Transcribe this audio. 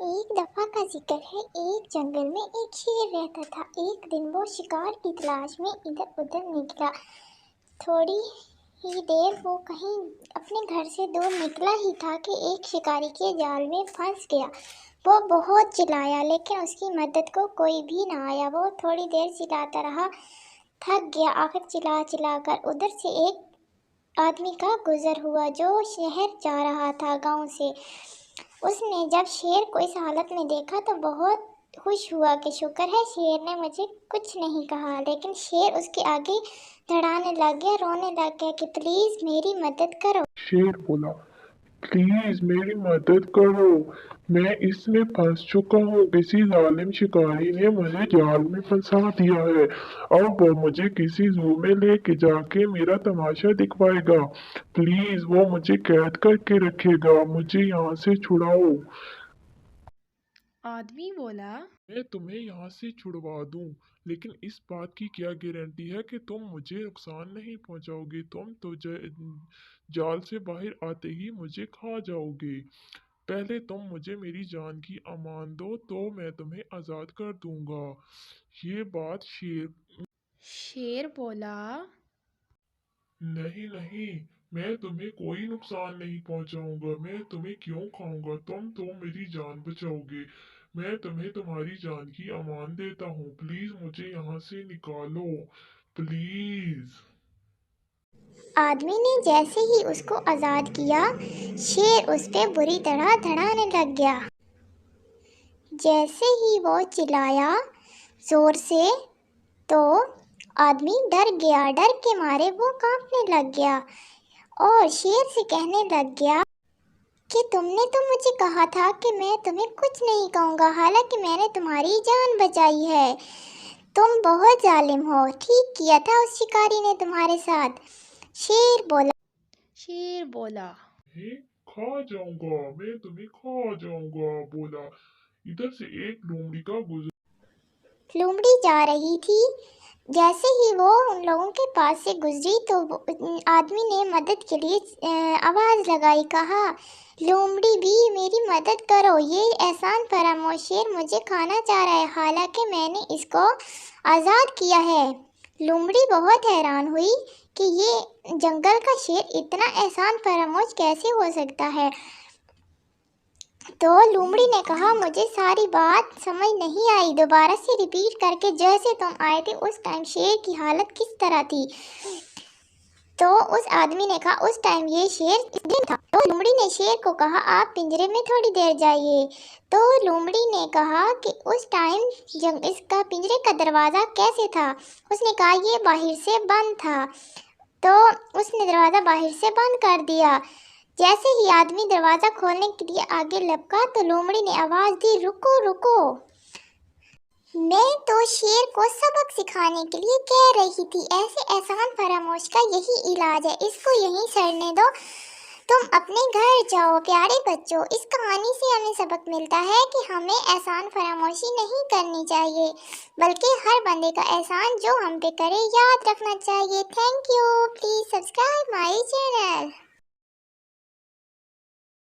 ایک دفعہ کا ذکر ہے، ایک جنگل میں ایک شیر رہتا تھا۔ ایک دن وہ شکار کی تلاش میں ادھر ادھر نکلا۔ تھوڑی ہی دیر وہ کہیں اپنے گھر سے دور نکلا ہی تھا کہ ایک شکاری کے جال میں پھنس گیا۔ وہ بہت چلایا لیکن اس کی مدد کو کوئی بھی نہ آیا۔ وہ تھوڑی دیر چلاتا رہا، تھک گیا۔ آخر چلا چلا کر ادھر سے ایک آدمی کا گزر ہوا جو شہر جا رہا تھا گاؤں سے۔ اس نے جب شیر کو اس حالت میں دیکھا تو بہت خوش ہوا کہ شکر ہے شیر نے مجھے کچھ نہیں کہا، لیکن شیر اس کے آگے دھڑانے لگ گیا، رونے لگ گیا کہ پلیز میری مدد کرو۔ شیر بولا، پلیز میری مدد کرو، میں اس میں پھنس چکا ہوں۔ کسی ظالم شکاری نے مجھے جال میں پھنسا دیا ہے۔ اب وہ مجھے کسی زو میں لے کے جا کے میرا تماشا دکھوائے گا۔ پلیز وہ مجھے قید کر کے رکھے گا، مجھے یہاں سے چھڑاؤ۔ آدمی بولا، میں تمہیں یہاں سے چھڑوا دوں، لیکن اس بات کی کیا گارنٹی ہے کہ تم مجھے نقصان نہیں پہنچاؤ گے؟ تم تو جال سے باہر آتے ہی مجھے کھا جاؤ گے۔ پہلے تم مجھے میری جان کی امان دو تو میں تمہیں آزاد کر دوں گا۔ یہ بات شیر بولا، نہیں نہیں، میں تمہیں کوئی نقصان نہیں پہنچاؤں گا، میں تمہیں کیوں کھاؤں گا؟ تم تو میری جان بچاؤ گے، میں تمہیں تمہاری جان کی امان دیتا ہوں، پلیز مجھے یہاں سے نکالو، پلیز۔ آدمی نے جیسے ہی اس کو آزاد کیا، شیر اس پہ بری طرح دھڑانے لگ گیا۔ جیسے ہی وہ چلایا زور سے تو آدمی ڈر گیا۔ ڈر کے مارے وہ کانپنے لگ گیا اور شیر سے کہنے لگ گیا کہ تم نے تو مجھے کہا تھا کہ میں تمہیں کچھ نہیں کہوں گا، حالانکہ میں نے تمہاری جان بچائی ہے۔ تم بہت ظالم ہو، ٹھیک کیا تھا اس شکاری نے تمہارے ساتھ۔ شیر بولا، کھا جاؤں گا، میں تمہیں کھا جاؤں گا، بولا۔ ادھر سے ایک لومڑی کا لومڑی جا رہی تھی۔ جیسے ہی وہ ان لوگوں کے پاس سے گزری تو آدمی نے مدد کے لیے آواز لگائی، کہا لومڑی بھی میری مدد کرو، یہ احسان فراموش شیر مجھے کھانا چاہ رہا ہے، حالانکہ میں نے اس کو آزاد کیا ہے۔ لومڑی بہت حیران ہوئی کہ یہ جنگل کا شیر اتنا احسان فراموش کیسے ہو سکتا ہے۔ تو لومڑی نے کہا مجھے ساری بات سمجھ نہیں آئی، دوبارہ سے ریپیٹ کر کے جیسے تم آئے تھے اس ٹائم شیر کی حالت کس طرح تھی؟ تو اس آدمی نے کہا اس ٹائم یہ شیر پنجرے میں تھا۔ تو لومڑی نے شیر کو کہا آپ پنجرے میں تھوڑی دیر جائیے۔ تو لومڑی نے کہا کہ اس ٹائم اس کا پنجرے کا دروازہ کیسے تھا؟ اس نے کہا یہ باہر سے بند تھا۔ تو اس نے دروازہ باہر سے بند کر دیا۔ جیسے ہی آدمی دروازہ کھولنے کے لیے آگے لپکا تو لومڑی نے آواز دی رکو رکو، میں تو شیر کو سبق سکھانے کے لیے کہہ رہی تھی، ایسے احسان فراموش کا یہی علاج ہے، اس کو یہیں سڑنے دو، تم اپنے گھر جاؤ۔ پیارے بچوں، اس کہانی سے ہمیں سبق ملتا ہے کہ ہمیں احسان فراموشی نہیں کرنی چاہیے، بلکہ ہر بندے کا احسان جو ہم پہ کرے یاد رکھنا چاہیے۔ Thank you, please subscribe my channel.